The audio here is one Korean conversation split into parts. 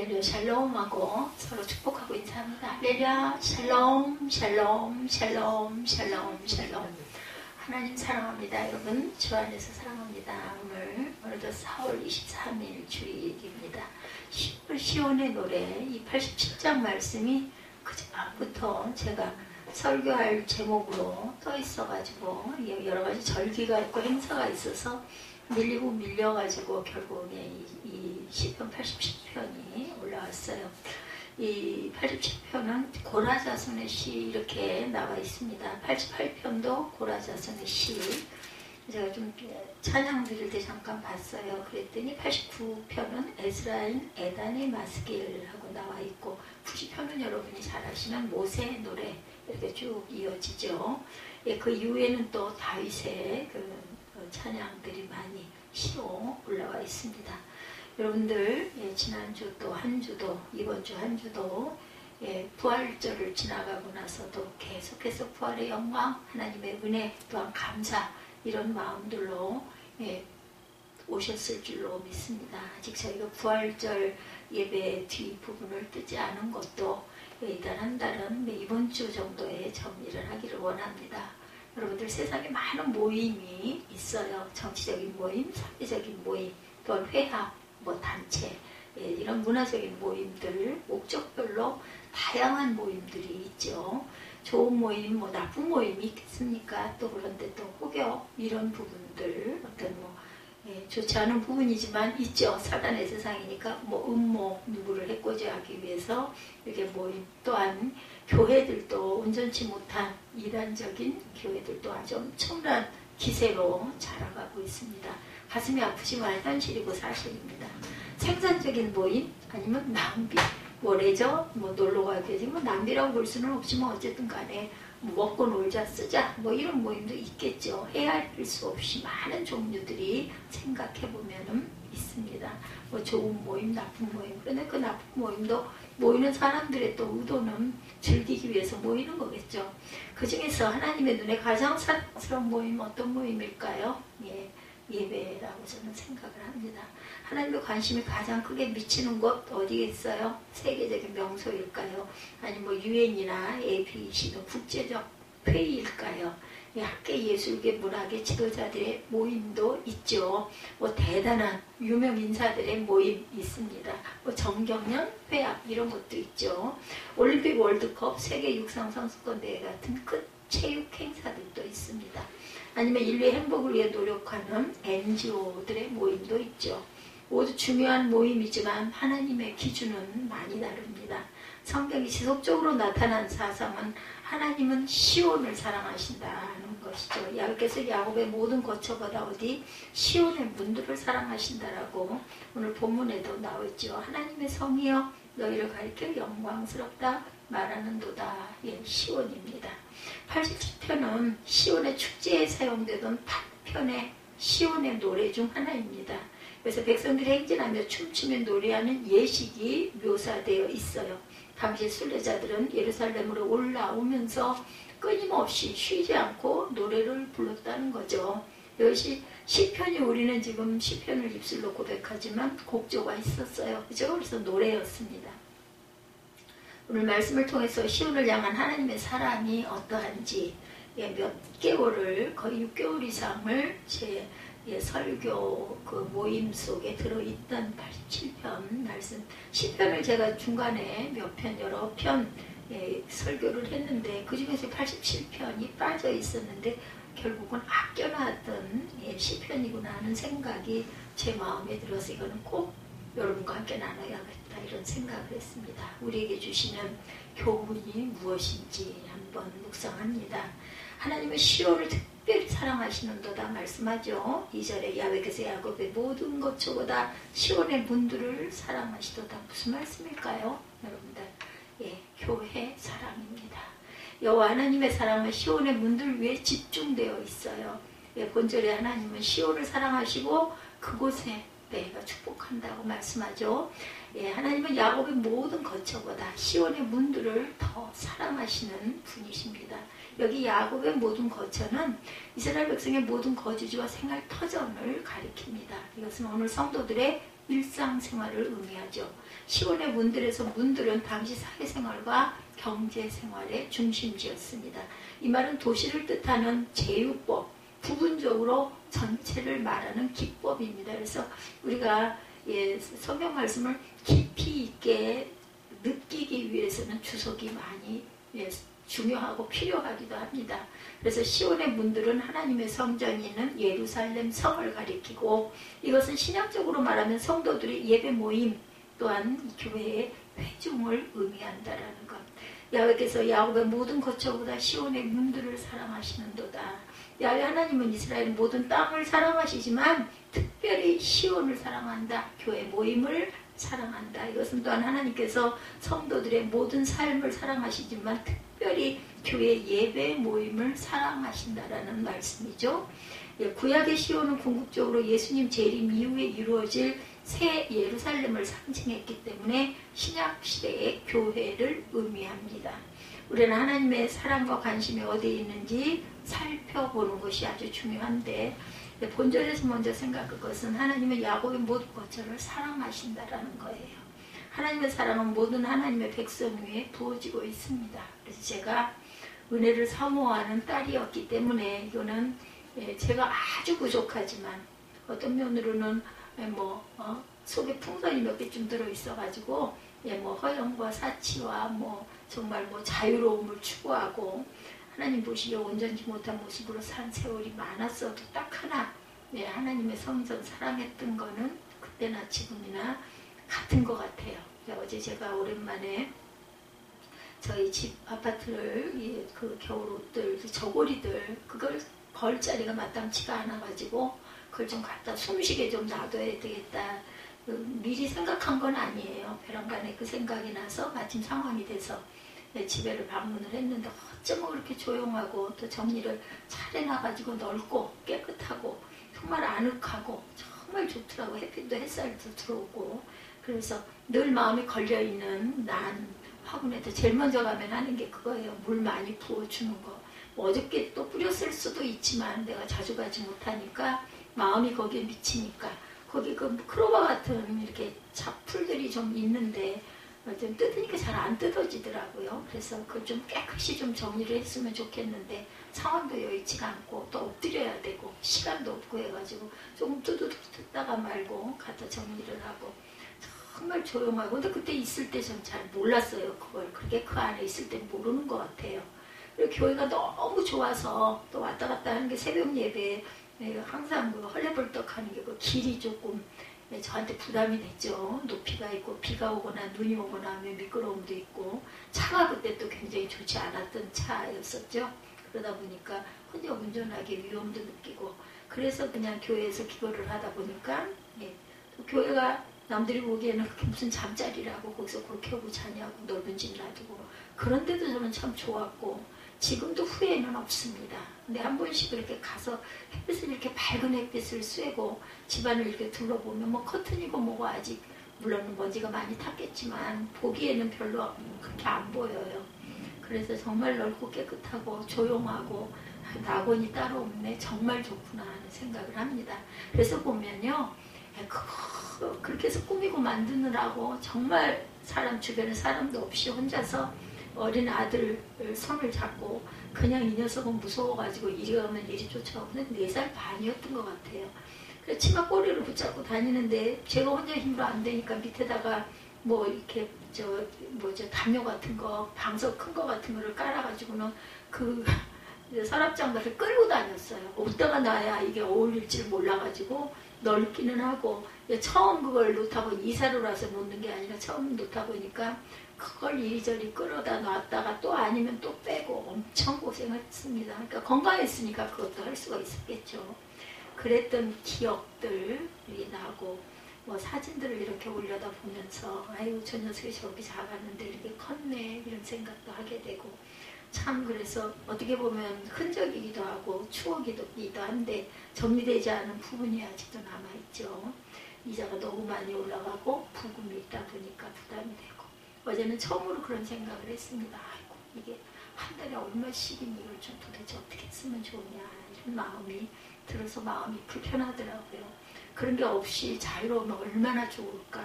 할렐루야 샬롬하고 서로 축복하고 인사합니다. 할렐루야 샬롬 샬롬 샬롬 샬롬 샬롬. 하나님 사랑합니다. 여러분 주 안에서 사랑합니다. 오늘도 4월 23일 주일입니다. 시온의 노래 이 87장 말씀이 그전부터 제가 설교할 제목으로 떠 있어가지고 여러가지 절기가 있고 행사가 있어서 밀리고 밀려가지고 결국에 이 시편 87편이 올라왔어요. 이 87편은 고라자손의 시 이렇게 나와 있습니다. 88편도 고라자손의 시. 제가 좀 찬양 드릴 때 잠깐 봤어요. 그랬더니 89편은 에스라인 에단의 마스길하고 나와 있고 90편은 여러분이 잘 아시는 모세의 노래 이렇게 쭉 이어지죠. 그 이후에는 또 다윗의 찬양들이 많이 시로 올라와 있습니다. 여러분들 지난주 또 한 주도 이번 주 한 주도 부활절을 지나가고 나서도 계속해서 부활의 영광 하나님의 은혜 또한 감사 이런 마음들로 오셨을 줄로 믿습니다. 아직 저희가 부활절 예배 뒷부분을 뜨지 않은 것도 이달 한 달은 이번 주 정도에 정리를 하기를 원합니다. 여러분들 세상에 많은 모임이 있어요. 정치적인 모임, 사회적인 모임, 또한 회합, 단체 이런 문화적인 모임들 목적별로 다양한 모임들이 있죠. 좋은 모임, 나쁜 모임이 있겠습니까? 또 그런데 또 혹여 이런 부분들 어떤 좋지 않은 부분이지만 있죠. 사단의 세상이니까 음모 누구를 해코지하기 위해서 이렇게 모임 또한 교회들도 온전치 못한 이단적인 교회들도 아주 엄청난 기세로 자라가고 있습니다. 가슴이 아프지만 현실이고 사실입니다. 생산적인 모임 아니면 낭비 뭐래죠? 놀러 가야지 낭비라고 볼 수는 없지만 어쨌든 간에 먹고 놀자 쓰자 이런 모임도 있겠죠. 헤아릴 수 없이 많은 종류들이 생각해보면 있습니다. 좋은 모임, 나쁜 모임. 그런데 그 나쁜 모임도 모이는 사람들의 또 의도는 즐기기 위해서 모이는 거겠죠. 그 중에서 하나님의 눈에 가장 사랑스러운 모임 어떤 모임일까요? 예배라고 저는 생각을 합니다. 하나님의 관심이 가장 크게 미치는 곳 어디겠어요? 세계적인 명소일까요? 아니면 유엔이나 APC 국제적 회의일까요? 학계 예술계 문학의 지도자들의 모임도 있죠. 대단한 유명 인사들의 모임 있습니다. 정경련 회합 이런 것도 있죠. 올림픽 월드컵 세계 육상 선수권 대회 같은 큰 체육 행사들도 있습니다. 아니면 인류의 행복을 위해 노력하는 NGO들의 모임도 있죠. 모두 중요한 모임이지만 하나님의 기준은 많이 다릅니다. 성경이 지속적으로 나타난 사상은 하나님은 시온을 사랑하신다는 것이죠. 야곱께서 야곱의 모든 거처보다 시온의 문들을 사랑하신다라고 오늘 본문에도 나오죠. 하나님의 성이여 너희를 가리켜 영광스럽다 말하는도다. 시온입니다. 87편은 시온의 축제에 사용되던 8편의 시온의 노래 중 하나입니다. 그래서 백성들이 행진하며 춤추며 노래하는 예식이 묘사되어 있어요. 당시 순례자들은 예루살렘으로 올라오면서 끊임없이 쉬지 않고 노래를 불렀다는 거죠. 이것이 시편이 우리는 지금 시편을 입술로 고백하지만 곡조가 있었어요. 그죠? 그래서 노래였습니다. 오늘 말씀을 통해서 시온을 향한 하나님의 사랑이 어떠한지 몇 개월을 거의 6개월 이상을 제 설교 모임 속에 들어있던 87편 말씀 시편을 제가 중간에 여러 편 설교를 했는데 그 중에서 87편이 빠져 있었는데 결국은 아껴놨던 시편이구나 하는 생각이 제 마음에 들어서 이거는 꼭 여러분과 함께 나눠야겠다 이런 생각을 했습니다. 우리에게 주시는 교훈이 무엇인지 한번 묵상합니다. 하나님은 시온을 특별히 사랑하시는도다 말씀하죠. 2절에 야훼께서 야곱의 모든 것보다 시온의 문들을 사랑하시도다. 무슨 말씀일까요? 여러분들 교회 사랑입니다. 여호와 하나님의 사랑은 시온의 문들 위에 집중되어 있어요. 본절에 하나님은 시온을 사랑하시고 그곳에 내가 축복한다고 말씀하죠. 하나님은 야곱의 모든 거처보다 시온의 문들을 더 사랑하시는 분이십니다. 여기 야곱의 모든 거처는 이스라엘 백성의 모든 거주지와 생활 터전을 가리킵니다. 이것은 오늘 성도들의 일상생활을 의미하죠. 시온의 문들에서 문들은 당시 사회생활과 경제생활의 중심지였습니다. 이 말은 도시를 뜻하는 제휴법, 부분적으로 전체를 말하는 기법입니다. 그래서 우리가 성경 말씀을 깊이 있게 느끼기 위해서는 주석이 많이 중요하고 필요하기도 합니다. 그래서 시온의 문들은 하나님의 성전이 있는 예루살렘 성을 가리키고, 이것은 신약적으로 말하면 성도들의 예배 모임 또한 교회의 회중을 의미한다라는 것. 야훼께서 야곱의 모든 거처보다 시온의 문들을 사랑하시는도다. 야훼 하나님은 이스라엘 모든 땅을 사랑하시지만 특별히 시온을 사랑한다. 교회 모임을 사랑한다. 이것은 또한 하나님께서 성도들의 모든 삶을 사랑하시지만 특별히 교회 예배 모임을 사랑하신다라는 말씀이죠. 구약의 시온은 궁극적으로 예수님 재림 이후에 이루어질 새 예루살렘을 상징했기 때문에 신약 시대의 교회를 의미합니다. 우리는 하나님의 사랑과 관심이 어디에 있는지 살펴보는 것이 아주 중요한데, 본절에서 먼저 생각할 것은 하나님은 야곱의 모든 거처를 사랑하신다라는 거예요. 하나님의 사랑은 모든 하나님의 백성 위에 부어지고 있습니다. 그래서 제가 은혜를 사모하는 딸이었기 때문에 이거는 제가 아주 부족하지만 어떤 면으로는 속에 풍선이 몇 개쯤 들어있어가지고 허영과 사치와 정말 자유로움을 추구하고 하나님 보시기에 온전치 못한 모습으로 산 세월이 많았어도 딱 하나 하나님의 성전 사랑했던 거는 그때나 지금이나 같은 것 같아요. 어제 제가 오랜만에 저희 집 아파트를 그 겨울옷들, 저고리들 그걸 걸 자리가 마땅치가 않아가지고 그걸 좀 갖다 숨쉬게 좀 놔둬야 되겠다. 미리 생각한 건 아니에요. 베란다에 그 생각이 나서 마침 상황이 돼서 집에를 방문을 했는데 어쩌면 그렇게 조용하고 또 정리를 잘 해놔가지고 넓고 깨끗하고 정말 아늑하고 정말 좋더라고. 햇빛도 햇살도 들어오고. 그래서 늘 마음이 걸려있는 난 화분에도 제일 먼저 가면 하는 게 그거예요. 물 많이 부어주는 거. 어저께 또 뿌렸을 수도 있지만 내가 자주 가지 못하니까 마음이 거기에 미치니까 거기 그 크로바 같은 이렇게 잡풀들이 좀 있는데 좀 뜯으니까 잘 안 뜯어지더라고요. 그래서 그걸 좀 깨끗이 좀 정리를 했으면 좋겠는데 상황도 여의치가 않고 또 엎드려야 되고 시간도 없고 해가지고 조금 뚜두둑 뜯다가 말고 갖다 정리를 하고 정말 조용하고. 근데 그때 있을 때 전 잘 몰랐어요. 그걸 그렇게 그 안에 있을 때 모르는 것 같아요. 그리고 교회가 너무 좋아서 또 왔다 갔다 하는 게 새벽 예배 항상 그 헐레벌떡 하는 게 그 길이 조금 저한테 부담이 됐죠. 높이가 있고 비가 오거나 눈이 오거나 하면 미끄러움도 있고 차가 그때 또 굉장히 좋지 않았던 차였었죠. 그러다 보니까 혼자 운전하기 위험도 느끼고 그래서 그냥 교회에서 기도를 하다 보니까 또 교회가 남들이 보기에는 그게 무슨 잠자리라고 거기서 그렇게 하고 자냐고 넓은 집 놔두고 그런데도 저는 참 좋았고 지금도 후회는 없습니다. 근데 한 번씩 이렇게 가서 햇빛을 이렇게 밝은 햇빛을 쐬고 집안을 이렇게 둘러보면 커튼이고 뭐고 아직 물론 먼지가 많이 탔겠지만 보기에는 별로 그렇게 안 보여요. 그래서 정말 넓고 깨끗하고 조용하고 낙원이 따로 없네 정말 좋구나 하는 생각을 합니다. 그래서 보면요 그렇게 해서 꾸미고 만드느라고 정말 사람 주변에 사람도 없이 혼자서 어린 아들 손을 잡고 그냥 이 녀석은 무서워가지고 이리 가면 이리 쫓아오는 4살 반이었던 것 같아요. 그래서 치마 꼬리를 붙잡고 다니는데 제가 혼자 힘으로 안 되니까 밑에다가 이렇게 담요 같은 거 방석 큰 거 같은 거를 깔아가지고는 그 서랍장가를 끌고 다녔어요. 어디다가 놔야 이게 어울릴지 몰라가지고 넓기는 하고 처음 그걸 놓다 보니 이사를 와서 놓는 게 아니라 처음 놓다 보니까 그걸 이리저리 끌어다 놨다가 또 아니면 또 빼고 엄청 고생했습니다. 그러니까 건강했으니까 그것도 할 수가 있었겠죠. 그랬던 기억들이 나고 사진들을 이렇게 올려다 보면서 아이고 저 녀석이 저렇게 작았는데 이렇게 컸네 이런 생각도 하게 되고 참 그래서 어떻게 보면 흔적이기도 하고 추억이기도 한데 정리되지 않은 부분이 아직도 남아있죠. 이자가 너무 많이 올라가고 부금이 있다 보니까 부담이 되고 어제는 처음으로 그런 생각을 했습니다. 아이고 이게 한 달에 얼마씩인 이걸 좀 도대체 어떻게 쓰면 좋으냐 이런 마음이 들어서 마음이 불편하더라고요. 그런 게 없이 자유로우면 얼마나 좋을까.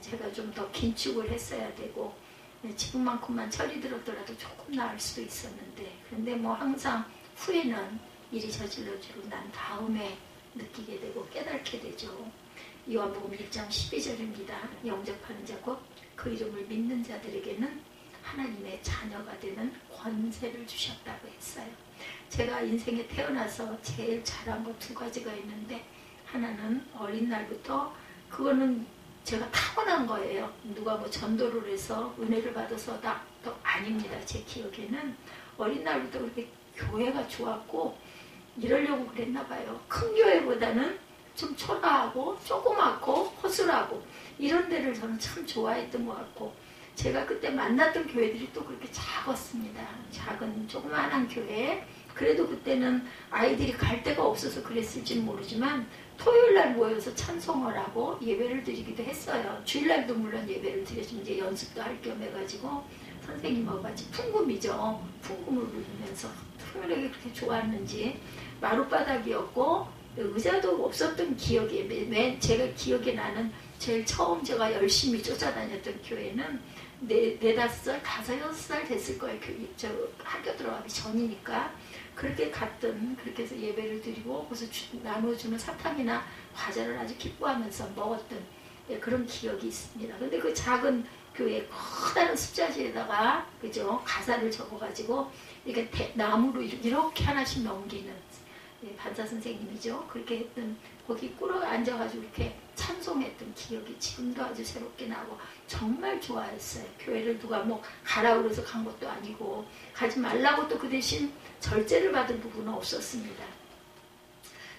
제가 좀 더 긴축을 했어야 되고 지금만큼만 철이 들었더라도 조금 나을 수도 있었는데, 그런데 뭐 항상 후회는 일이 저질러지고 난 다음에 느끼게 되고 깨닫게 되죠. 요한복음 1장 12절입니다. 영접하는 자 곧 그 이름을 믿는 자들에게는 하나님의 자녀가 되는 권세를 주셨다고 했어요. 제가 인생에 태어나서 제일 잘한 거 두 가지가 있는데, 하나는 어린 날부터, 그거는 제가 타고난 거예요. 누가 뭐 전도를 해서 은혜를 받아서 또 아닙니다. 제 기억에는 어린 날부터 그렇게 교회가 좋았고 이러려고 그랬나 봐요. 큰 교회보다는 좀 초라하고 조그맣고 허술하고 이런 데를 저는 참 좋아했던 것 같고, 제가 그때 만났던 교회들이 또 그렇게 작았습니다. 작은 조그마한 교회. 그래도 그때는 아이들이 갈 데가 없어서 그랬을지는 모르지만 토요일날 모여서 찬송을 하고 예배를 드리기도 했어요. 주일날도 물론 예배를 드렸지만 이제 연습도 할 겸 해가지고 선생님하고 같이 풍금이죠. 풍금을 부르면서 토요일에 그렇게 좋았는지, 마룻바닥이었고 의자도 없었던 기억이, 제가 기억에 나는 제일 처음 제가 열심히 쫓아다녔던 교회는 4-5살, 5-6살 됐을 거예요. 저 학교 들어가기 전이니까. 그렇게 갔던, 그렇게 해서 예배를 드리고 거기서 나눠주는 사탕이나 과자를 아주 기뻐하면서 먹었던 그런 기억이 있습니다. 근데 그 작은 교회 커다란 숫자지에다가 그죠, 가사를 적어가지고 이렇게 나무로 이렇게 하나씩 넘기는 반사 선생님이죠. 그렇게 했던, 거기 꿇어 앉아가지고 이렇게 찬송했던 기억이 지금도 아주 새롭게 나고 정말 좋아했어요. 교회를 누가 뭐 가라고 그래서 간 것도 아니고 가지 말라고 또 그 대신 절제를 받은 부분은 없었습니다.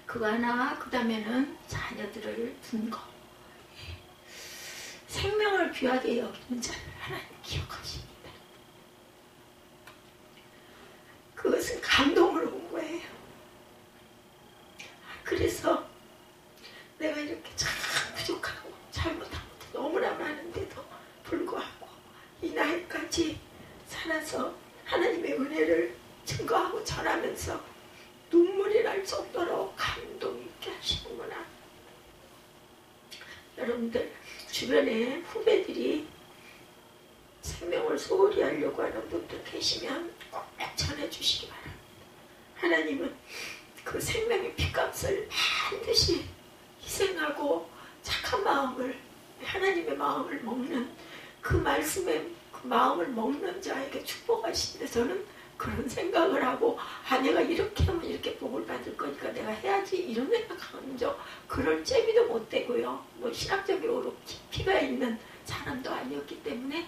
그거 하나, 그 다음에는 자녀들을 둔 거. 생명을 귀하게 여기는 자를 하나님 기억하십니다. 그것은 감동을 온 거예요. 그래서 내가 이렇게 참 부족하고 잘못한 것도 너무나 많은데도 불구하고 이 나이까지 살아서 하나님의 은혜를 증거하고 전하면서 눈물이 날 정도로 감동 있게 하시는구나. 여러분들 주변에 후배들이 생명을 소홀히 하려고 하는 분들 계시면 꼭 전해주시기 바랍니다. 하나님은 그 생명의 피값을 반드시 희생하고 착한 마음을, 하나님의 마음을 먹는 그 말씀에 그 마음을 먹는 자에게 축복하시는데, 저는 그런 생각을 하고 내가 이렇게 하면 이렇게 복을 받을 거니까 내가 해야지 이런 생각하는 적 그럴 재미도 못 되고요. 뭐 신학적으로 깊이가 있는 사람도 아니었기 때문에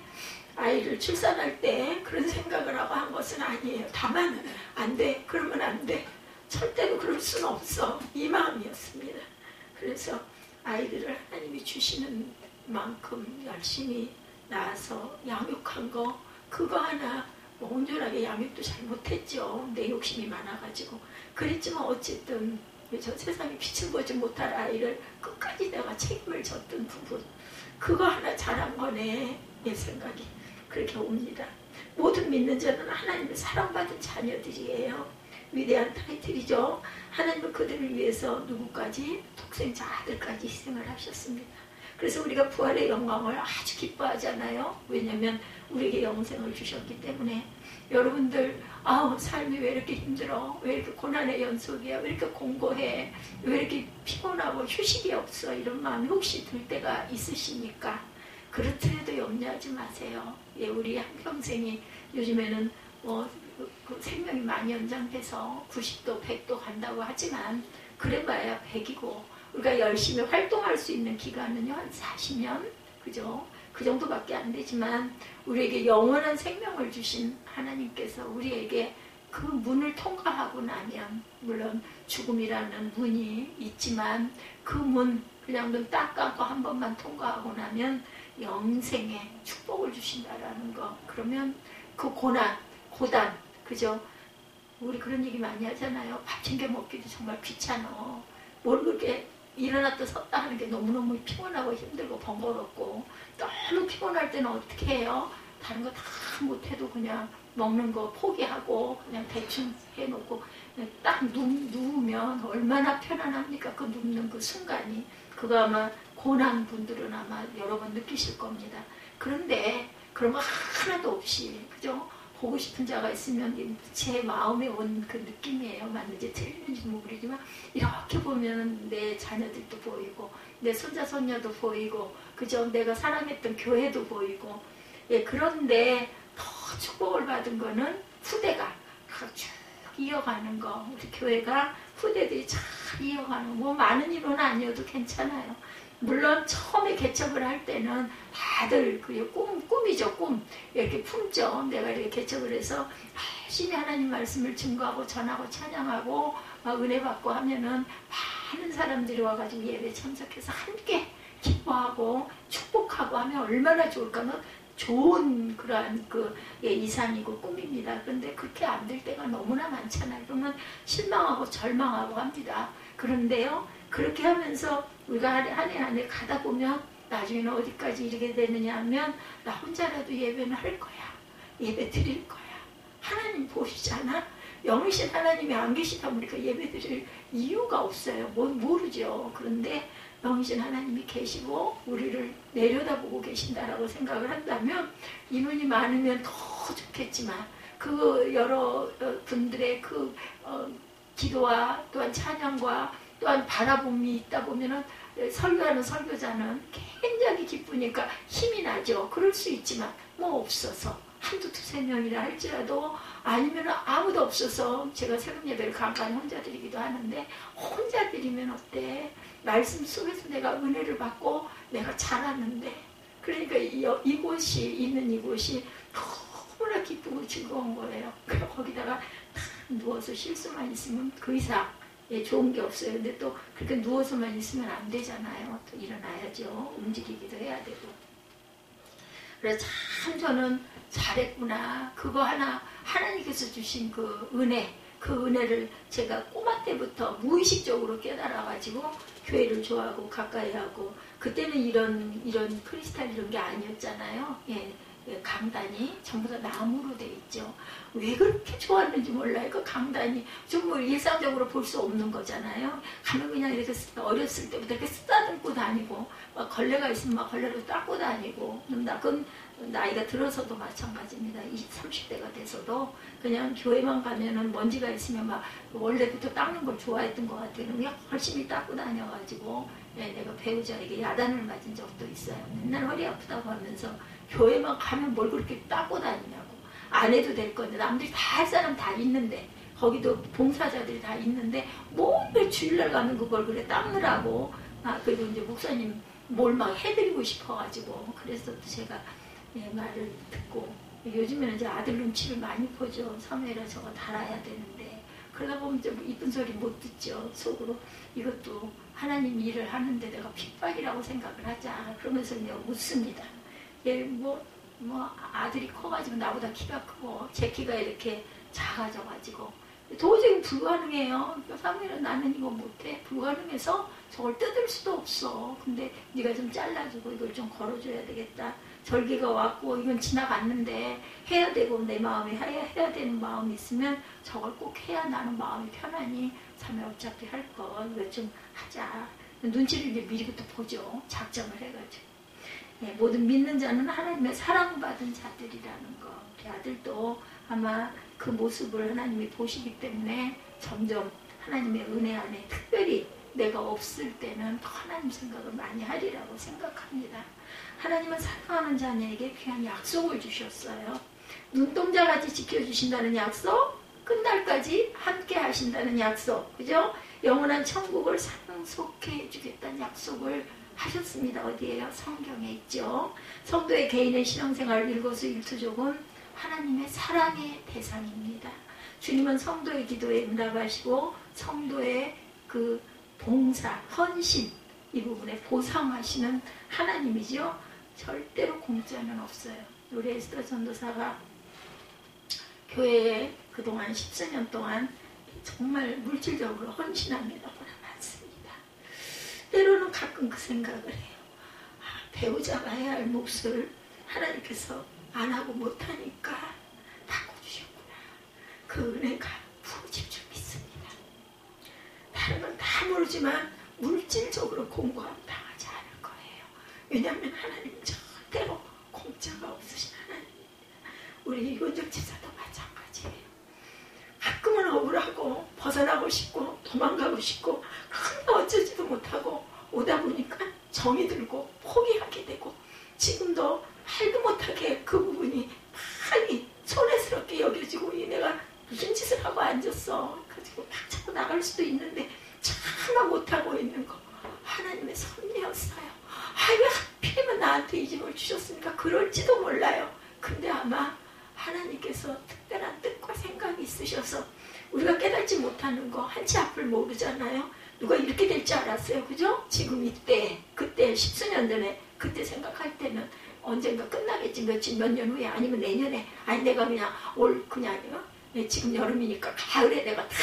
아이를 출산할 때 그런 생각을 하고 한 것은 아니에요. 다만 안 돼, 그러면 안 돼, 절대로 그럴 수는 없어, 이 마음이었습니다. 그래서 아이들을 하나님이 주시는 만큼 열심히 낳아서 양육한 거, 그거 하나 뭐 온전하게 양육도 잘 못했죠. 내 욕심이 많아가지고. 그랬지만 어쨌든 저 세상에 빛을 보지 못할 아이를 끝까지 내가 책임을 졌던 부분, 그거 하나 잘한 거네, 내 생각이 그렇게 옵니다. 모든 믿는 자는 하나님의 사랑받은 자녀들이에요. 위대한 타이틀이죠. 하나님은 그들을 위해서 누구까지? 독생자 아들까지 희생을 하셨습니다. 그래서 우리가 부활의 영광을 아주 기뻐하잖아요. 왜냐하면 우리에게 영생을 주셨기 때문에. 여러분들, 삶이 왜 이렇게 힘들어? 왜 이렇게 고난의 연속이야? 왜 이렇게 공고해? 왜 이렇게 피곤하고 휴식이 없어? 이런 마음이 혹시 들 때가 있으시니까 그렇더라도 염려하지 마세요. 우리 한평생이 요즘에는 그 생명이 많이 연장돼서 90도, 100도 간다고 하지만 그래봐야 100이고 우리가 열심히 활동할 수 있는 기간은요, 한 40년, 그죠? 그 정도밖에 안 되지만 우리에게 영원한 생명을 주신 하나님께서 우리에게 그 문을 통과하고 나면, 물론 죽음이라는 문이 있지만 그 문 그냥 눈 딱 감고 한 번만 통과하고 나면 영생의 축복을 주신다라는 거. 그러면 그 고난, 고단, 그죠? 우리 그런 얘기 많이 하잖아요. 밥 챙겨 먹기도 정말 귀찮아. 뭘 그렇게 일어났다 섰다 하는 게 너무너무 피곤하고 힘들고 번거롭고, 너무 피곤할 때는 어떻게 해요? 다른 거 다 못해도 그냥 먹는 거 포기하고 그냥 대충 해놓고 딱 누우면 얼마나 편안합니까? 그 눕는 그 순간이. 그거 아마 고난 분들은 아마 여러 번 느끼실 겁니다. 그런데 그런 거 하나도 없이, 그죠? 보고 싶은 자가 있으면 제 마음에 온 그 느낌이에요. 맞는지 틀린지 모르지만 이렇게 보면 내 자녀들도 보이고 내 손자 손녀도 보이고, 그죠? 내가 사랑했던 교회도 보이고. 예, 그런데 더 축복을 받은 거는 후대가 쭉 이어가는 거. 우리 교회가 후대들이 잘 이어가는 거. 뭐 많은 인원 아니어도 괜찮아요. 물론 처음에 개척을 할 때는 다들 그 꿈이죠, 꿈. 이렇게 품죠. 내가 이렇게 개척을 해서 열심히 하나님 말씀을 증거하고 전하고 찬양하고 막 은혜 받고 하면은 많은 사람들이 와가지고 예배 참석해서 함께 기뻐하고 축복하고 하면 얼마나 좋을까. 좋은 그러한 그 이상이고 꿈입니다. 그런데 그렇게 안 될 때가 너무나 많잖아요. 그러면 실망하고 절망하고 합니다. 그런데요, 그렇게 하면서 우리가 한 해 한 해 가다 보면 나중에는 어디까지 이르게 되느냐 하면 나 혼자라도 예배는 할 거야. 예배 드릴 거야. 하나님 보시잖아. 영이신 하나님이 안 계시다 보니까 예배 드릴 이유가 없어요. 모르죠. 그런데 영이신 하나님이 계시고 우리를 내려다보고 계신다라고 생각을 한다면 인원이 많으면 더 좋겠지만 그 여러 분들의 그 기도와 또한 찬양과 또한 바라봄이 있다 보면은 설교하는 설교자는 굉장히 기쁘니까 힘이 나죠. 그럴 수 있지만 뭐 없어서 한두 두세 명이라 할지라도 아니면 아무도 없어서 제가 새벽 예배를 간간히 혼자 드리기도 하는데 혼자 드리면 어때? 말씀 속에서 내가 은혜를 받고 내가 자랐는데, 그러니까 이곳이 있는 이곳이 너무나 기쁘고 즐거운 거예요. 그래서 거기다가 탁 누워서 쉴 수만 있으면 그 이상 좋은 게 없어요. 근데 또 그렇게 누워서만 있으면 안 되잖아요. 또 일어나야죠. 움직이기도 해야 되고. 그래서 참 저는 잘했구나. 그거 하나님께서 주신 그 은혜, 그 은혜를 제가 꼬마 때부터 무의식적으로 깨달아가지고 교회를 좋아하고 가까이 하고, 그때는 이런 크리스탈 이런 게 아니었잖아요. 예, 강단이 전부 다 나무로 돼 있죠. 왜 그렇게 좋았는지 몰라요. 그 강단이 좀 뭐 일상적으로 볼 수 없는 거잖아요. 가면 그냥 이렇게 어렸을 때부터 이렇게 쓰다듬고 다니고, 막 걸레가 있으면 막 걸레로 닦고 다니고, 그건 나이가 들어서도 마찬가지입니다. 20, 30대가 돼서도 그냥 교회만 가면은 먼지가 있으면 막 원래부터 닦는 걸 좋아했던 것 같아요. 그냥 열심히 닦고 다녀가지고, 내가 배우자에게 야단을 맞은 적도 있어요. 맨날 허리 아프다고 하면서 교회만 가면 뭘 그렇게 닦고 다니냐고. 안 해도 될 건데 남들이 다 할 사람 다 있는데, 거기도 봉사자들이 다 있는데 뭘 주일날 가면 그걸 그래 닦느라고. 그리고 이제 목사님 뭘 막 해드리고 싶어가지고, 그래서 제가 말을 듣고, 요즘에는 이제 아들 눈치를 많이 보죠. 사무엘아 저거 달아야 되는데, 그러다 보면 이제 이쁜 소리 못 듣죠. 속으로 이것도 하나님 일을 하는데 내가 핍박이라고 생각을 하자. 그러면서 이제 웃습니다. 아들이 커가지고 나보다 키가 크고 제 키가 이렇게 작아져가지고 도저히 불가능해요. 그러니까 사무엘은 나는 이거 못해. 불가능해서 저걸 뜯을 수도 없어. 근데 네가 좀 잘라주고 이걸 좀 걸어줘야 되겠다. 절기가 왔고 이건 지나갔는데 해야 되고, 내 마음에 해야 되는 마음이 있으면 저걸 꼭 해야 나는 마음이 편하니 사무엘 어차피 할 거 이거 좀 하자. 눈치를 이제 미리부터 보죠. 작정을 해가지고. 모든 믿는 자는 하나님의 사랑받은 자들이라는 거. 우리 아들도 아마 그 모습을 하나님이 보시기 때문에 점점 하나님의 은혜 안에, 특별히 내가 없을 때는 더 하나님 생각을 많이 하리라고 생각합니다. 하나님은 사랑하는 자녀에게 귀한 약속을 주셨어요. 눈동자같이 지켜주신다는 약속, 끝날까지 함께 하신다는 약속, 그죠? 영원한 천국을 상속해 주겠다는 약속을 하셨습니다. 어디에요? 성경에 있죠. 성도의 개인의 신앙생활 일거수일투족은 하나님의 사랑의 대상입니다. 주님은 성도의 기도에 응답하시고 성도의 그 봉사, 헌신 이 부분에 보상하시는 하나님이죠. 절대로 공짜는 없어요. 우리 에스더 전도사가 교회에 그동안 14년 동안 정말 물질적으로 헌신합니다. 많습니다. 때로는 가끔 그 생각을 해요. 배우자가 해야 할 몫을 하나님께서 안 하고 못하니까 바꿔주셨구나. 그 은혜가 부어질 줄 믿습니다. 다른 건 다 모르지만 물질적으로 공고함 당하지 않을 거예요. 왜냐하면 하나님은 절대로 공짜가 없으신 하나님입니다. 우리 이건적 집사도 마찬가지예요. 가끔은 억울하고 벗어나고 싶고 도망가고 싶고 근데 어쩌지도 못하고 오다 보니까 정이 들고 포기하게 되고 지금도 말도 못하게 그 부분이 많이 손해스럽게 여겨지고 내가 무슨 짓을 하고 앉았어 가지고 박차고 나갈 수도 있는데 차마 못하고 있는 거 하나님의 섭리였어요. 왜 하필이면 나한테 이 짐을 주셨습니까? 그럴지도 몰라요. 근데 아마 하나님께서 특별한 뜻과 생각이 있으셔서 우리가 깨닫지 못하는 거 한치 앞을 모르잖아요. 누가 이렇게 될 줄 알았어요. 그죠? 지금 이때 그때 십수년 전에 그때 생각할 때는 언젠가 끝나겠지. 몇 년 후에 아니면 내년에 아니 내가 그냥 그냥요. 지금 여름이니까 가을에 내가 탁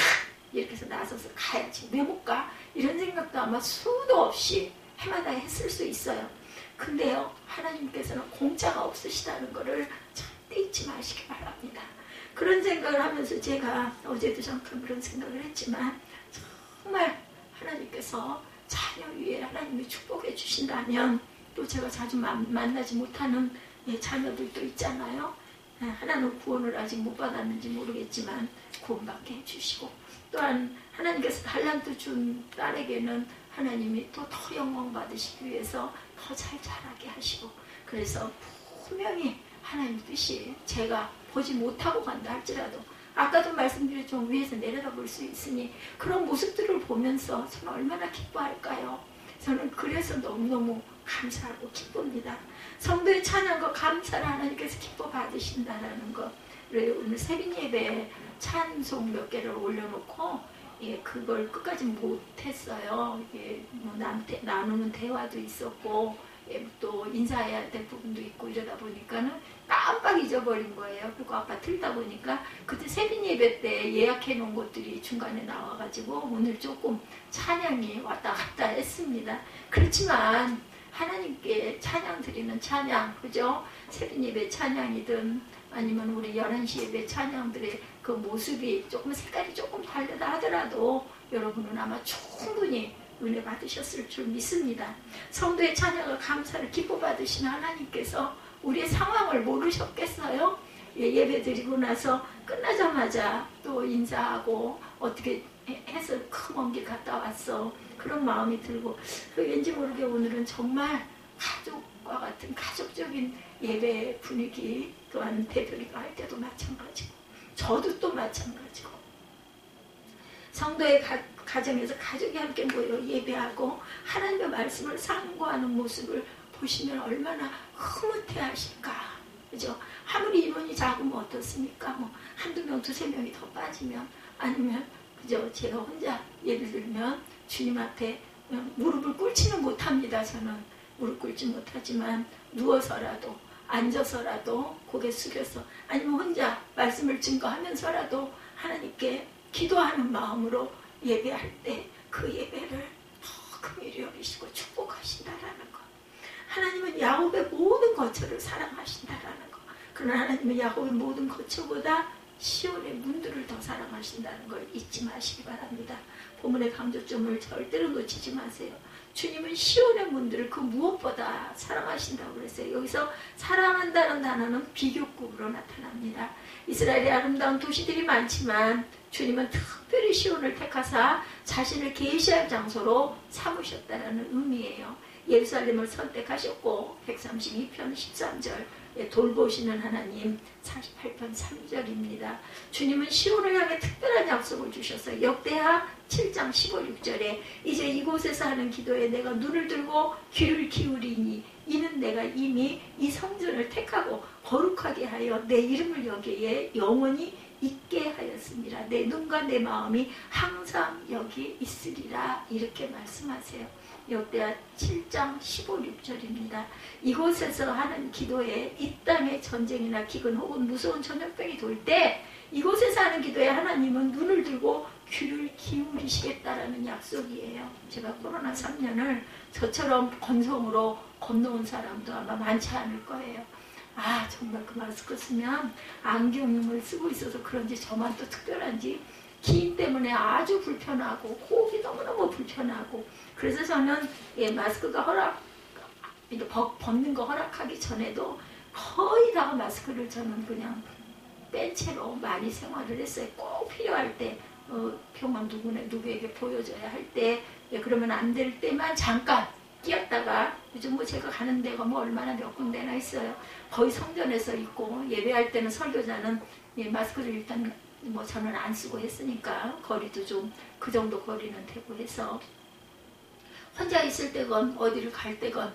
이렇게 해서 나서서 가야지. 왜 못 가? 이런 생각도 아마 수도 없이 해마다 했을 수 있어요. 근데요 하나님께서는 공짜가 없으시다는 거를 절대 잊지 마시기 바랍니다. 그런 생각을 하면서 제가 어제도 잠깐 그런 생각을 했지만 정말 하나님께서 자녀 위에 하나님이 축복해 주신다면 또 제가 자주 만나지 못하는 자녀들도 있잖아요. 하나는 구원을 아직 못 받았는지 모르겠지만 구원받게 해주시고 또한 하나님께서 달란트 준 딸에게는 하나님이 또 더 영광 받으시기 위해서 더 잘 자라게 하시고 그래서 분명히 하나님 뜻이 제가 보지 못하고 간다 할지라도 아까도 말씀드렸지만 위에서 내려다볼 수 있으니 그런 모습들을 보면서 저는 얼마나 기뻐할까요? 저는 그래서 너무너무 감사하고 기쁩니다. 성도의 찬양과 감사를 하나님께서 기뻐 받으신다는 것. 오늘 새벽 예배에 찬송 몇 개를 올려놓고 그걸 끝까지 못했어요. 뭐 나누는 대화도 있었고 또 인사해야 될 부분도 있고 이러다 보니까는 깜빡 잊어버린 거예요. 그리고 아빠 틀다 보니까 그때 새벽 예배 때 예약해 놓은 것들이 중간에 나와가지고 오늘 조금 찬양이 왔다 갔다 했습니다. 그렇지만 하나님께 찬양 드리는 찬양, 그죠? 새벽 예배 찬양이든 아니면 우리 11시 예배 찬양들의 그 모습이 조금 색깔이 조금 다르다 하더라도 여러분은 아마 충분히 은혜 받으셨을 줄 믿습니다. 성도의 찬양과 감사를 기뻐 받으신 하나님께서 우리의 상황을 모르셨겠어요? 예배 드리고 나서 끝나자마자 또 인사하고 어떻게 해서 큰 먼 길 갔다 왔어. 그런 마음이 들고 왠지 모르게 오늘은 정말 가족과 같은 가족적인 예배 분위기 또한 되돌이가 할 때도 마찬가지고 저도 또 마찬가지고 성도의 가정에서 가족이 함께 모여 예배하고 하나님의 말씀을 상고하는 모습을 보시면 얼마나 흐뭇해 하실까. 그죠? 아무리 인원이 작으면 어떻습니까? 뭐 한두 명, 두세 명이 더 빠지면 아니면 그죠? 제가 혼자 예를 들면 주님 앞에 무릎을 꿇지는 못합니다. 저는 무릎 꿇지 못하지만 누워서라도 앉아서라도 고개 숙여서 아니면 혼자 말씀을 증거하면서라도 하나님께 기도하는 마음으로 예배할 때 그 예배를 더 긍휼히 여기시고 축복하신다라는 것. 하나님은 야곱의 모든 거처를 사랑하신다라는 것. 그러나 하나님은 야곱의 모든 거처보다 시온의 문들을 더 사랑하신다는 걸 잊지 마시기 바랍니다. 본문의 강조점을 절대로 놓치지 마세요. 주님은 시온의 문들을 그 무엇보다 사랑하신다고 그랬어요. 여기서 사랑한다는 단어는 비교급으로 나타납니다. 이스라엘의 아름다운 도시들이 많지만 주님은 특별히 시온을 택하사 자신을 계시할 장소로 삼으셨다는 의미예요. 예루살렘을 선택하셨고 132편 13절 돌보시는 하나님 48편 3절입니다. 주님은 시온을 향해 특별한 약속을 주셔서 역대하 7장 15, 6절에 이제 이곳에서 하는 기도에 내가 눈을 들고 귀를 기울이니 이는 내가 이미 이 성전을 택하고 거룩하게 하여 내 이름을 여기에 영원히 있게 하였습니다. 내 눈과 내 마음이 항상 여기 있으리라 이렇게 말씀하세요. 역대하 7장 15, 6절입니다. 이곳에서 하는 기도에 이 땅에 전쟁이나 기근 혹은 무서운 전염병이 돌 때 이곳에서 하는 기도에 하나님은 눈을 들고 귀를 기울이시겠다라는 약속이에요. 제가 코로나 3년을 저처럼 건성으로 건너온 사람도 아마 많지 않을 거예요. 아 정말 그 마스크 쓰면 안경을 쓰고 있어서 그런지 저만 또 특별한지 기인 때문에 아주 불편하고 호흡이 너무너무 불편하고 그래서 저는 마스크가 이제 벗는 거 허락하기 전에도 거의 다 마스크를 저는 그냥 뺀 채로 많이 생활을 했어요. 꼭 필요할 때 평범 누구에게 보여줘야 할 때 그러면 안 될 때만 잠깐 끼었다가 요즘 뭐 제가 가는 데가 뭐 얼마나 몇 군데나 있어요. 거의 성전에서 있고 예배할 때는 설교자는 마스크를 일단 뭐 저는 안 쓰고 했으니까 거리도 좀 그 정도 거리는 되고 해서 혼자 있을 때건 어디를 갈 때건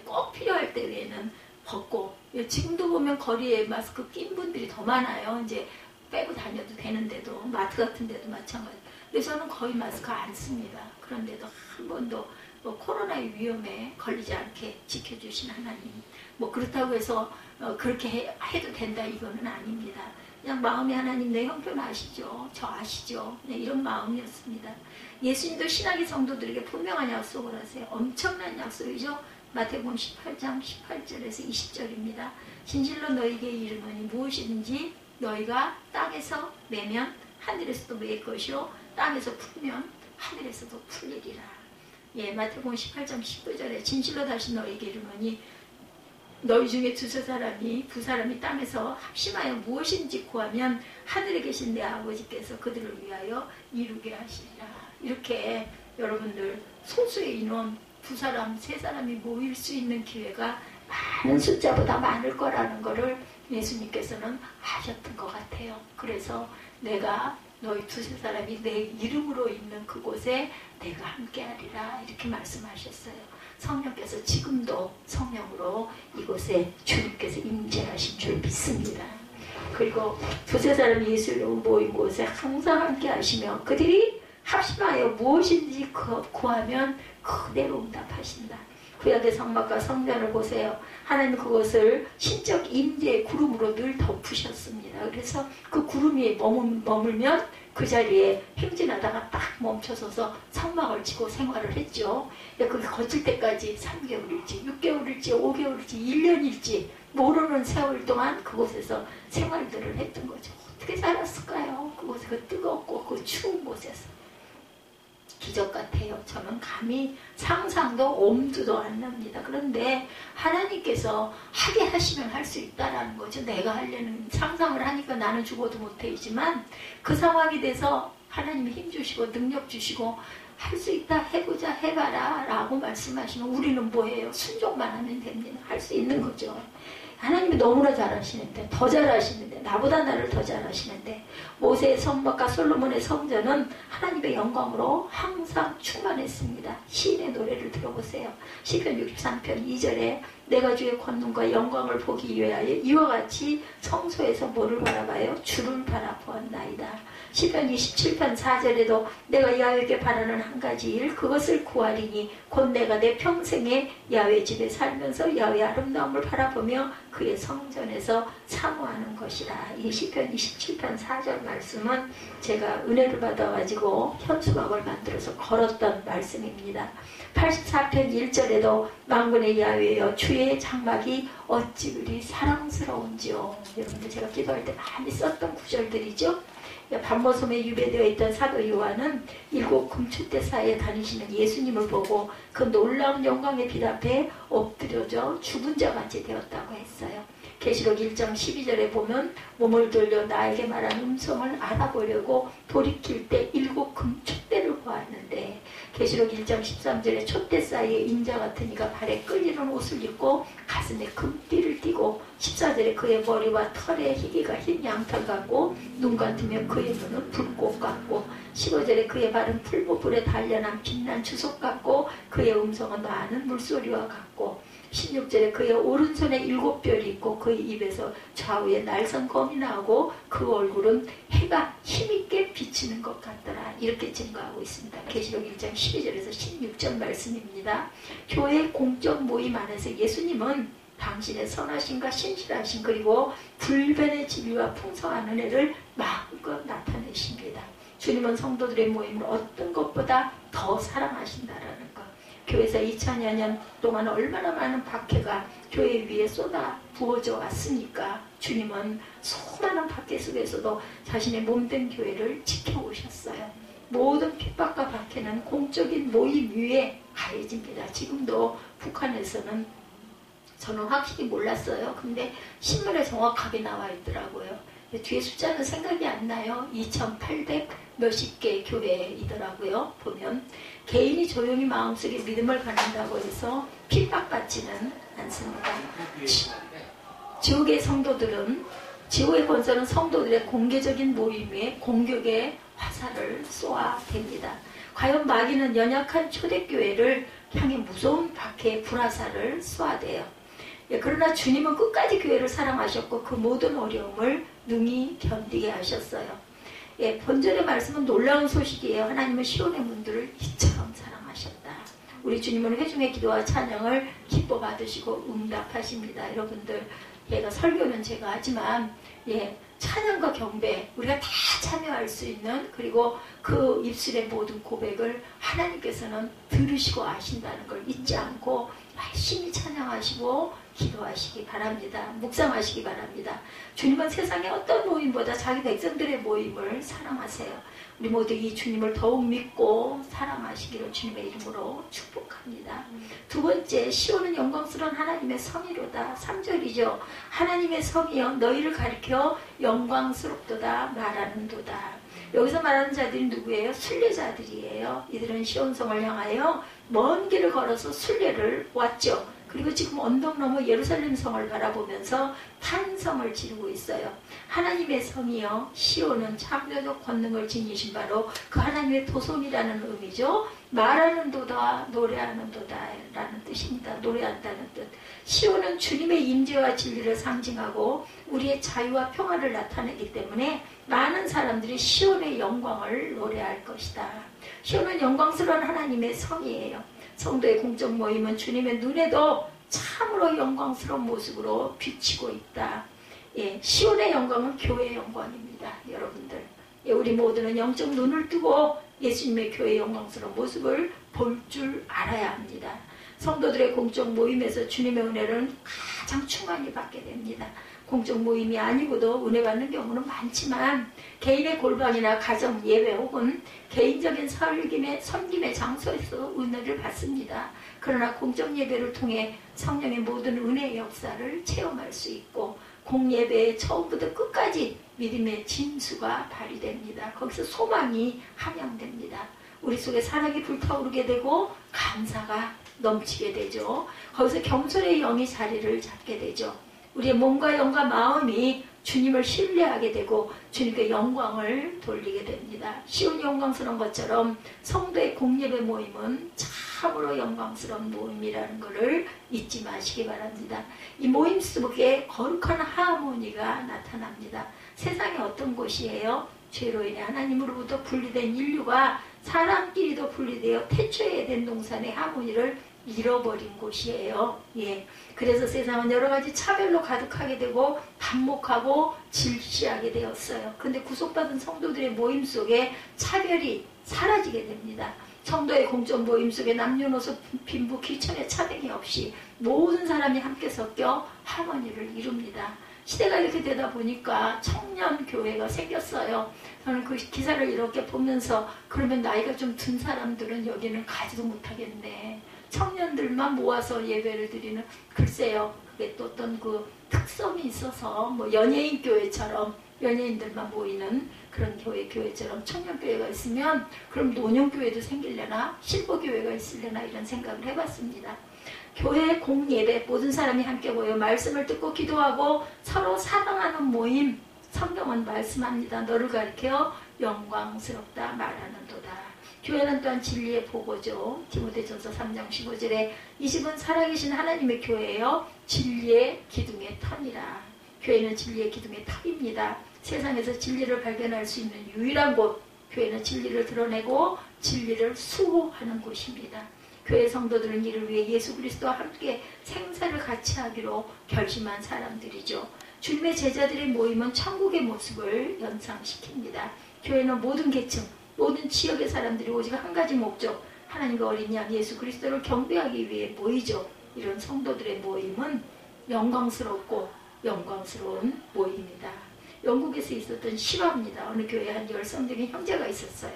꼭 필요할 때 외에는 벗고 지금도 보면 거리에 마스크 낀 분들이 더 많아요. 이제 빼고 다녀도 되는데도 마트 같은 데도 마찬가지. 근데 저는 거의 마스크 안 씁니다. 그런데도 한 번도 뭐 코로나의 위험에 걸리지 않게 지켜주신 하나님 뭐 그렇다고 해서 그렇게 해도 된다 이거는 아닙니다. 그냥 마음이 하나님 내 형편 아시죠? 저 아시죠? 이런 마음이었습니다. 예수님도 신학의 성도들에게 분명한 약속을 하세요. 엄청난 약속이죠. 마태복음 18장 18절에서 20절입니다. 진실로 너희에게 이르노니 무엇이든지 너희가 땅에서 매면 하늘에서도 매일 것이요 땅에서 풀면 하늘에서도 풀리리라. 마태복음 18장 19절에 진실로 다시 너희에게 이르노니 너희 중에 두 사람이 땅에서 합심하여 무엇인지 구하면 하늘에 계신 내 아버지께서 그들을 위하여 이루게 하시리라. 이렇게 여러분들 소수의 인원 두 사람, 세 사람이 모일 수 있는 기회가 많은 숫자보다 많을 거라는 거를 예수님께서는 하셨던 것 같아요. 그래서 내가 너희 두세 사람이 내 이름으로 있는 그곳에 내가 함께하리라 이렇게 말씀하셨어요. 성령께서 지금도 성령으로 이곳에 주님께서 임재하신 줄 믿습니다. 그리고 두세 사람이 예수로 모인 곳에 항상 함께 하시며 그들이 합심하여 무엇인지 구하면 그대로 응답하신다. 구약의 성막과 성전을 보세요. 하나님 그것을 신적 임재의 구름으로 늘 덮으셨습니다. 그래서 그 구름이 머물면 그 자리에 행진하다가 딱 멈춰서서 성막을 치고 생활을 했죠. 그게 거칠 때까지 3개월일지 6개월일지 5개월일지 1년일지 모르는 세월 동안 그곳에서 생활들을 했던 거죠. 어떻게 살았을까요? 그곳에 그 뜨겁고 그 추운 곳에서. 기적 같아요. 저는 감히 상상도 엄두도 안 납니다. 그런데 하나님께서 하게 하시면 할 수 있다라는 거죠. 내가 하려는 상상을 하니까 나는 죽어도 못해이지만 그 상황이 돼서 하나님이 힘 주시고 능력 주시고 할 수 있다 해보자 해봐라 라고 말씀하시면 우리는 뭐예요? 순종만 하면 됩니다. 할 수 있는 거죠. 하나님이 너무나 잘하시는데 더 잘하시는데 나보다 나를 더 잘하시는데 모세의 성막과 솔로몬의 성전은 하나님의 영광으로 항상 충만했습니다. 시인의 노래를 들어보세요. 시편 63편 2절에 내가 주의 권능과 영광을 보기 위하여 이와 같이 성소에서 뭐를 바라봐요? 주를 바라보았나이다. 시편 27편 4절에도 내가 야훼에게 바라는 한 가지 일 그것을 구하리니 곧 내가 내 평생에 야훼 집에 살면서 야훼 아름다움을 바라보며 그의 성전에서 사모하는 것이라. 이 시편 27편 4절 말씀은 제가 은혜를 받아가지고 현수막을 만들어서 걸었던 말씀입니다. 84편 1절에도 만군의 야훼여 주의 장막이 어찌 그리 사랑스러운지요. 여러분들 제가 기도할 때 많이 썼던 구절들이죠. 반모섬에 유배되어 있던 사도 요한은 7 금축대 사이에 다니시는 예수님을 보고 그 놀라운 영광의 빛 앞에 엎드려져 죽은 자같이 되었다고 했어요. 계시록 1장 12절에 보면 몸을 돌려 나에게 말한 음성을 알아보려고 돌이킬 때 7 금축대를 보았는데 계시록 1장 13절에 촛대 사이에 인자 같은 이가 발에 끌리는 옷을 입고 가슴에 금띠를 띠고 14절에 그의 머리와 털에 희기가 흰 양털 같고 눈 같으면 그의 눈은 불꽃 같고 15절에 그의 발은 풀보불에 단련한 빛난 주석 같고 그의 음성은 많은 물소리와 같고 16절에 그의 오른손에 7별이 있고 그의 입에서 좌우에 날선 검이 나오고 그 얼굴은 해가 힘있게 비치는 것 같더라. 이렇게 증거하고 있습니다. 계시록 1장 12절에서 16절 말씀입니다. 교회 공적 모임 안에서 예수님은 당신의 선하심과 신실하심 그리고 불변의 진리와 풍성한 은혜를 마음껏 나타내십니다. 주님은 성도들의 모임을 어떤 것보다 더 사랑하신다라는 것. 교회에서 2000여 년 동안 얼마나 많은 박해가 교회 위에 쏟아 부어져 왔으니까 주님은 수많은 박해 속에서도 자신의 몸된 교회를 지켜오셨어요. 모든 핍박과 박해는 공적인 모임 위에 가해집니다. 지금도 북한에서는 저는 확실히 몰랐어요. 근데 신문에 정확하게 나와 있더라고요. 뒤에 숫자는 생각이 안 나요. 2800 몇십 개 교회이더라고요. 보면 개인이 조용히 마음속에 믿음을 갖는다고 해서 핍박받지는 않습니다. 지옥의 성도들은, 지옥의 권세는 성도들의 공개적인 모임 위에 공격의 화살을 쏘아댑니다. 과연 마귀는 연약한 초대교회를 향해 무서운 박해의 불화살을 쏘아대요. 그러나 주님은 끝까지 교회를 사랑하셨고 그 모든 어려움을 능히 견디게 하셨어요. 본절의 말씀은 놀라운 소식이에요. 하나님은 시온의 문들을 이처럼 사랑하셨다. 우리 주님은 회중의 기도와 찬양을 기뻐 받으시고 응답하십니다. 여러분들, 설교는 제가 하지만 찬양과 경배 우리가 다 참여할 수 있는, 그리고 그 입술의 모든 고백을 하나님께서는 들으시고 아신다는 걸 잊지 않고 열심히 찬양하시고 기도하시기 바랍니다. 묵상하시기 바랍니다. 주님은 세상의 어떤 모임보다 자기 백성들의 모임을 사랑하세요. 우리 모두 이 주님을 더욱 믿고 사랑하시기를 주님의 이름으로 축복합니다. 두 번째, 시온은 영광스러운 하나님의 성이로다. 3절이죠. 하나님의 성이여 너희를 가리켜 영광스럽도다 말하는도다. 여기서 말하는 자들이 누구예요? 순례자들이에요. 이들은 시온성을 향하여 먼 길을 걸어서 순례를 왔죠. 그리고 지금 언덕 너머 예루살렘 성을 바라보면서 탄성을 지르고 있어요. 하나님의 성이요, 시온은 창조적 권능을 지니신 바로 그 하나님의 도성이라는 의미죠. 말하는 도다, 노래하는 도다 라는 뜻입니다. 노래한다는 뜻. 시온은 주님의 임재와 진리를 상징하고 우리의 자유와 평화를 나타내기 때문에 많은 사람들이 시온의 영광을 노래할 것이다. 시온은 영광스러운 하나님의 성이에요. 성도의 공적 모임은 주님의 눈에도 참으로 영광스러운 모습으로 비치고 있다. 시온의 영광은 교회의 영광입니다. 여러분들, 우리 모두는 영적 눈을 뜨고 예수님의 교회의 영광스러운 모습을 볼 줄 알아야 합니다. 성도들의 공적 모임에서 주님의 은혜를 가장 충만히 받게 됩니다. 공적 모임이 아니고도 은혜 받는 경우는 많지만 개인의 골방이나 가정 예배 혹은 개인적인 섬김의 장소에서 은혜를 받습니다. 그러나 공적 예배를 통해 성령의 모든 은혜의 역사를 체험할 수 있고 공예배의 처음부터 끝까지 믿음의 진수가 발휘됩니다. 거기서 소망이 함양됩니다. 우리 속에 사랑이 불타오르게 되고 감사가 넘치게 되죠. 거기서 겸손의 영이 자리를 잡게 되죠. 우리의 몸과 영과 마음이 주님을 신뢰하게 되고 주님께 영광을 돌리게 됩니다. 시온 영광스러운 것처럼 성도의 공예배 모임은 참으로 영광스러운 모임이라는 것을 잊지 마시기 바랍니다. 이 모임 속에 거룩한 하모니가 나타납니다. 세상에 어떤 곳이에요? 죄로 인해 하나님으로부터 분리된 인류가 사람끼리도 분리되어 태초의 에덴 동산의 하모니를 잃어버린 곳이에요. 그래서 세상은 여러 가지 차별로 가득하게 되고 반목하고 질시하게 되었어요. 그런데 구속받은 성도들의 모임 속에 차별이 사라지게 됩니다. 성도의 공적 모임 속에 남녀노소 빈부 귀천의 차등이 없이 모든 사람이 함께 섞여 하모니를 이룹니다. 시대가 이렇게 되다 보니까 청년 교회가 생겼어요. 저는 그 기사를 이렇게 보면서 그러면 나이가 좀 든 사람들은 여기는 가지도 못하겠네. 청년들만 모아서 예배를 드리는, 글쎄요, 그게 또 어떤 그 특성이 있어서 뭐 연예인 교회처럼 연예인들만 모이는 그런 교회처럼 청년교회가 있으면 그럼 노년교회도 생기려나 실버교회가 있으려나 이런 생각을 해봤습니다. 교회 공예배 모든 사람이 함께 모여 말씀을 듣고 기도하고 서로 사랑하는 모임, 성경은 말씀합니다. 너를 가리켜 영광스럽다 말하는도다. 교회는 또한 진리의 보고죠. 디모데전서 3장 15절에 이 집은 살아계신 하나님의 교회예요. 진리의 기둥의 터니라. 교회는 진리의 기둥의 탑입니다. 세상에서 진리를 발견할 수 있는 유일한 곳, 교회는 진리를 드러내고 진리를 수호하는 곳입니다. 교회 성도들은 이를 위해 예수 그리스도와 함께 생사를 같이 하기로 결심한 사람들이죠. 주님의 제자들의 모임은 천국의 모습을 연상시킵니다. 교회는 모든 계층, 모든 지역의 사람들이 오직 한 가지 목적, 하나님과 어린 양 예수 그리스도를 경배하기 위해 모이죠. 이런 성도들의 모임은 영광스럽고 영광스러운 모임이다. 영국에서 있었던 실화입니다. 어느 교회에 한 열성적인 형제가 있었어요.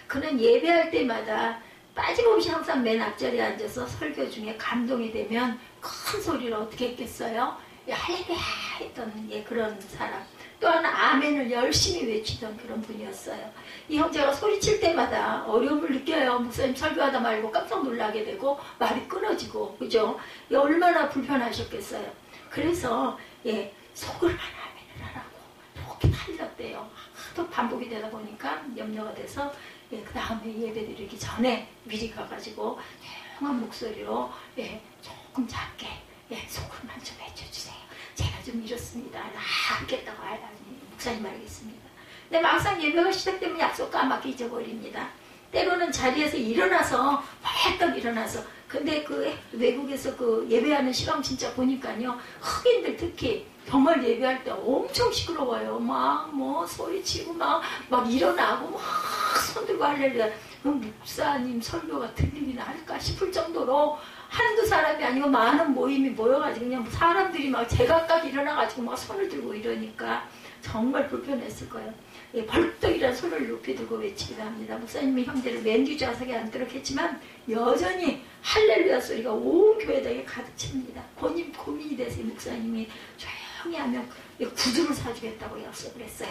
그는 예배할 때마다 빠짐없이 항상 맨 앞자리에 앉아서 설교 중에 감동이 되면 큰 소리로 어떻게 했겠어요? 할렐루야 했던 그런 사람. 또 하나 아멘을 열심히 외치던 그런 분이었어요. 이 형제가 소리칠 때마다 어려움을 느껴요. 목사님 설교하다 말고 깜짝 놀라게 되고 말이 끊어지고, 그죠? 얼마나 불편하셨겠어요. 그래서 속으로만 아멘을 하라고 이렇게 달렸대요. 하도 반복이 되다 보니까 염려가 돼서 그 다음에 예배 드리기 전에 미리 가가지고 조용한 목소리로 조금 작게 속으로만 좀 해줘주세요. 제가 좀 이렇습니다. 하겠다고 목사님 알겠습니다. 근데 막상 예배가 시작되면 약속 까맣게 잊어버립니다. 때로는 자리에서 일어나서 벌떡 일어나서, 근데 그 외국에서 그 예배하는 실험 진짜 보니까요, 흑인들 특히 정말 예배할 때 엄청 시끄러워요. 막 소리치고 막 일어나고 막 손들고 할렐루야. 목사님 설교가 들리기나 할까 싶을 정도로 한두 사람이 아니고 많은 모임이 모여가지고 그냥 사람들이 막 제각각 일어나가지고 막 손을 들고 이러니까 정말 불편했을 거예요. 벌떡이란 손을 높이 들고 외치기도 합니다. 목사님이 형제를 맨 좌석에 앉도록 했지만 여전히 할렐루야 소리가 온 교회당에 가득 찹니다. 고민이 돼서 목사님이 조용히 하면 구두를 사주겠다고 약속을 했어요.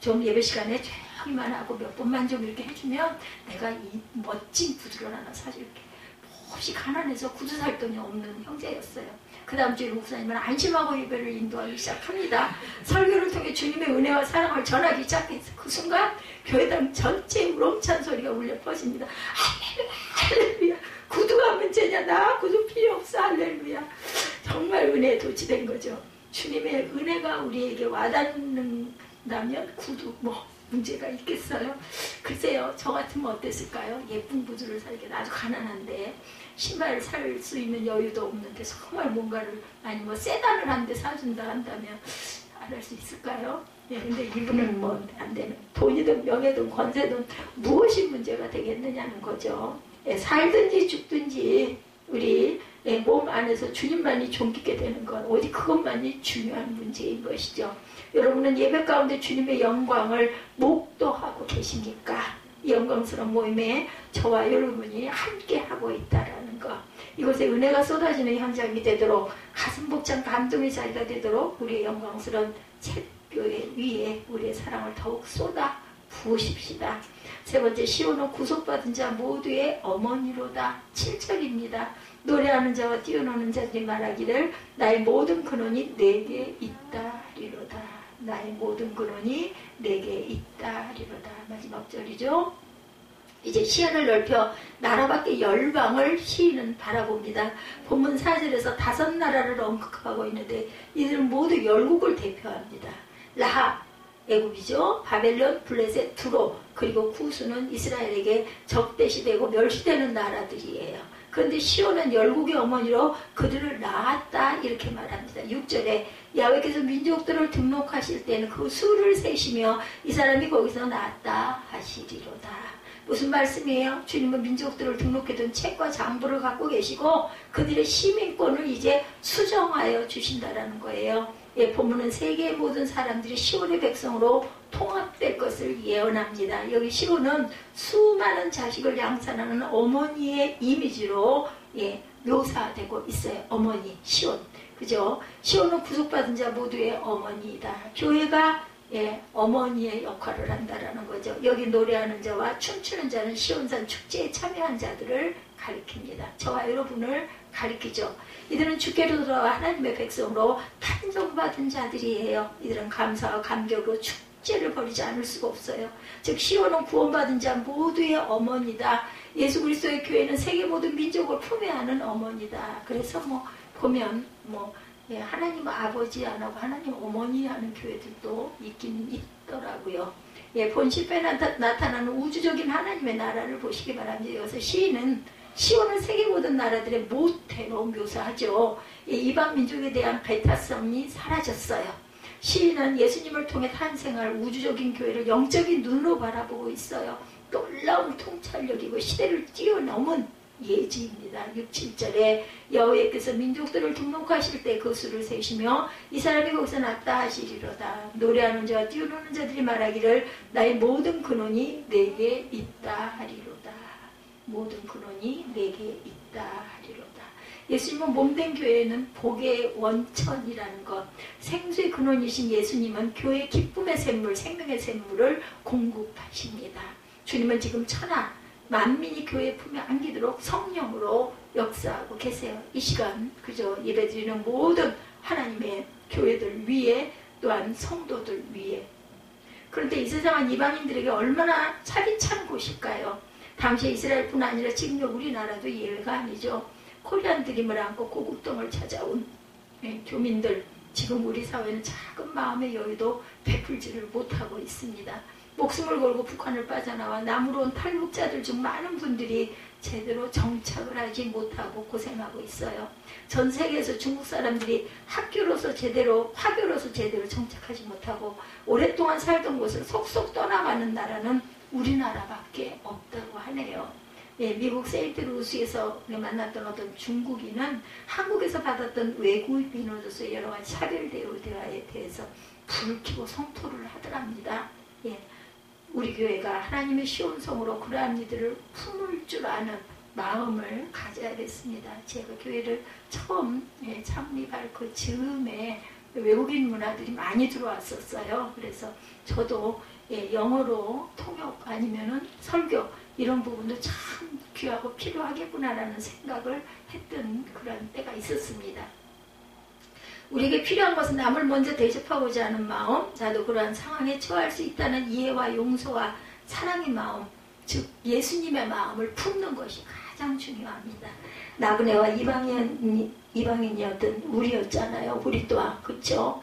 좀 예배 시간에 조용히만 하고 몇 번만 좀 이렇게 해주면 내가 이 멋진 구두를 하나 사줄게. 몹시 가난해서 구두 살 돈이 없는 형제였어요. 그 다음 주에 목사님은 안심하고 예배를 인도하기 시작합니다. 설교를 통해 주님의 은혜와 사랑을 전하기 시작해서 그 순간 교회당 전체에 우렁찬 소리가 울려 퍼집니다. 할렐루야 할렐루야. 구두가 문제냐? 나 구두 필요 없어. 할렐루야. 정말 은혜에 도취된 거죠. 주님의 은혜가 우리에게 와닿는다면 구두 문제가 있겠어요? 글쎄요, 저 같으면 어땠을까요? 예쁜 구두를 사기엔 아주 가난한데 신발을 살 수 있는 여유도 없는데 정말 뭔가를 아니 세단을 한 대 사준다 한다면 안 할 수 있을까요? 근데 이분은 안 되는 돈이든 명예든 권세든 무엇이 문제가 되겠느냐는 거죠. 살든지 죽든지 우리 몸 안에서 주님만이 존귀게 되는 건 오직 그것만이 중요한 문제인 것이죠. 여러분은 예배 가운데 주님의 영광을 목도하고 계십니까? 이 영광스러운 모임에 저와 여러분이 함께하고 있다라는 것, 이곳에 은혜가 쏟아지는 현장이 되도록 가슴 벅찬 감동의 자리가 되도록 우리의 영광스러운 책교회 위에 우리의 사랑을 더욱 쏟아 부으십시다. 세 번째, 시온은 구속받은 자 모두의 어머니로다. 7절입니다. 노래하는 자와 뛰어노는 자들이 말하기를 나의 모든 근원이 내게 있다리로다. 나의 모든 근원이 내게 있다리로다. 마지막 절이죠. 이제 시야를 넓혀 나라 밖의 열방을 시인은 바라봅니다. 본문 4절에서 5나라를 언급하고 있는데 이들은 모두 열국을 대표합니다. 라합 애굽이죠. 바벨론, 블레셋, 두로, 그리고 구스는 이스라엘에게 적대시되고 멸시되는 나라들이에요. 그런데 시온은 열국의 어머니로 그들을 낳았다 이렇게 말합니다. 6절에 야훼께서 민족들을 등록하실 때는 그 수를 세시며 이 사람이 거기서 낳았다 하시리로다. 무슨 말씀이에요? 주님은 민족들을 등록해둔 책과 장부를 갖고 계시고 그들의 시민권을 이제 수정하여 주신다라는 거예요. 본문은 세계의 모든 사람들이 시온의 백성으로 통합될 것을 예언합니다. 여기 시온은 수많은 자식을 양산하는 어머니의 이미지로 묘사되고 있어요. 어머니, 시온. 그죠? 시온은 구속받은 자 모두의 어머니이다. 교회가 어머니의 역할을 한다라는 거죠. 여기 노래하는 자와 춤추는 자는 시온산 축제에 참여한 자들을 가리킵니다. 저와 여러분을 가리키죠. 이들은 주께로 돌아와 하나님의 백성으로 탄정받은 자들이에요. 이들은 감사와 감격으로 축제를 벌이지 않을 수가 없어요. 즉 시온은 구원받은 자 모두의 어머니다. 예수 그리스도의 교회는 세계 모든 민족을 품에 안은 어머니다. 그래서 보면 하나님 아버지 안 하고 하나님 어머니 하는 교회들도 있긴 있더라고요. 본 10회 나타나는 우주적인 하나님의 나라를 보시기 바랍니다. 여기서 시온은 세계 모든 나라들의 모태로 묘사하죠. 이방 민족에 대한 배타성이 사라졌어요. 시인은 예수님을 통해 탄생할 우주적인 교회를 영적인 눈으로 바라보고 있어요. 놀라운 통찰력이고 시대를 뛰어넘은 예지입니다. 6, 7절에 여호와께서 민족들을 등록하실 때 그 수를 세시며 이 사람이 거기서 났다 하시리로다. 노래하는 자와 뛰어노는 자들이 말하기를 나의 모든 근원이 내게 있다 하리로다. 모든 근원이 내게 있다 하리로다. 예수님은 몸된 교회는 복의 원천이라는 것, 생수의 근원이신 예수님은 교회의 기쁨의 샘물, 생명의 샘물을 공급하십니다. 주님은 지금 천하 만민이 교회 품에 안기도록 성령으로 역사하고 계세요. 이 시간 그저 예배드리는 모든 하나님의 교회들 위에, 또한 성도들 위에. 그런데 이 세상은 이방인들에게 얼마나 차비찬 곳일까요? 당시 이스라엘뿐 아니라 지금 우리나라도 예외가 아니죠. 코리안 드림을 안고 고국동을 찾아온 교민들, 지금 우리 사회는 작은 마음의 여유도 베풀지를 못하고 있습니다. 목숨을 걸고 북한을 빠져나와 남으로 온 탈북자들 중 많은 분들이 제대로 정착을 하지 못하고 고생하고 있어요. 전 세계에서 중국 사람들이 학교로서 제대로, 화교로서 제대로 정착하지 못하고 오랫동안 살던 곳을 속속 떠나가는 나라는 우리나라밖에 없다고 하네요. 미국 세인트루이스에서 만났던 어떤 중국인은 한국에서 받았던 외국인으로서의 여러 가지 차별 대우에 대해서 불을 켜고 성토를 하더랍니다. 우리 교회가 하나님의 시온성으로 그러한 이들을 품을 줄 아는 마음을 가져야겠습니다. 제가 교회를 처음 창립할 그 즈음에 외국인 문화들이 많이 들어왔었어요. 그래서 저도 영어로 통역 아니면은 설교 이런 부분도 참 귀하고 필요하겠구나라는 생각을 했던 그런 때가 있었습니다. 우리에게 필요한 것은 남을 먼저 대접하고자 하는 마음, 나도 그러한 상황에 처할 수 있다는 이해와 용서와 사랑의 마음, 즉 예수님의 마음을 품는 것이 가장 중요합니다. 나그네와 이방인이었던 우리였잖아요. 우리 또한, 그렇죠?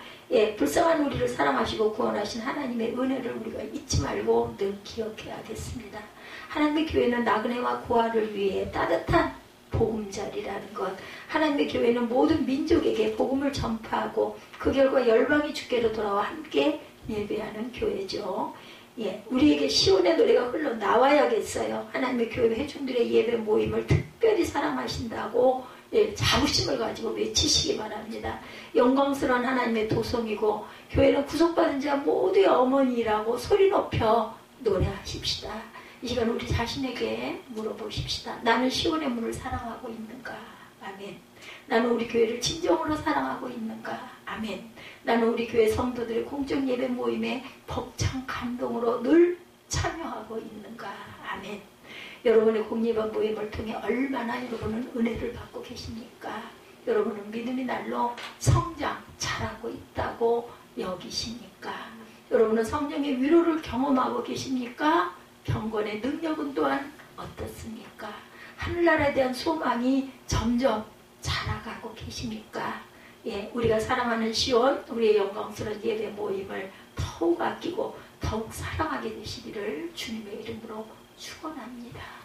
불쌍한 우리를 사랑하시고 구원하신 하나님의 은혜를 우리가 잊지 말고 늘 기억해야겠습니다. 하나님의 교회는 나그네와 고아를 위해 따뜻한 보금자리라는 것, 하나님의 교회는 모든 민족에게 복음을 전파하고 그 결과 열방이 주께로 돌아와 함께 예배하는 교회죠. 우리에게 시온의 노래가 흘러나와야겠어요. 하나님의 교회 회중들의 예배 모임을 특별히 사랑하신다고 자부심을 가지고 외치시기 바랍니다. 영광스러운 하나님의 도성이고 교회는 구속받은 자 모두의 어머니라고 소리 높여 노래하십시다. 이 시간 우리 자신에게 물어보십시다. 나는 시온의 문을 사랑하고 있는가? 아멘. 나는 우리 교회를 진정으로 사랑하고 있는가? 아멘. 나는 우리 교회 성도들의 공적 예배 모임에 벅찬 감동으로 늘 참여하고 있는가? 아멘. 여러분의 공예반 모임을 통해 얼마나 여러분은 은혜를 받고 계십니까? 여러분은 믿음의 날로 성장 잘하고 있다고 여기십니까? 여러분은 성령의 위로를 경험하고 계십니까? 경건의 능력은 또한 어떻습니까? 하늘나라에 대한 소망이 점점 자라가고 계십니까? 우리가 사랑하는 시온, 우리의 영광스러운 예배 모임을 더욱 아끼고 더욱 사랑하게 되시기를 주님의 이름으로 축원합니다.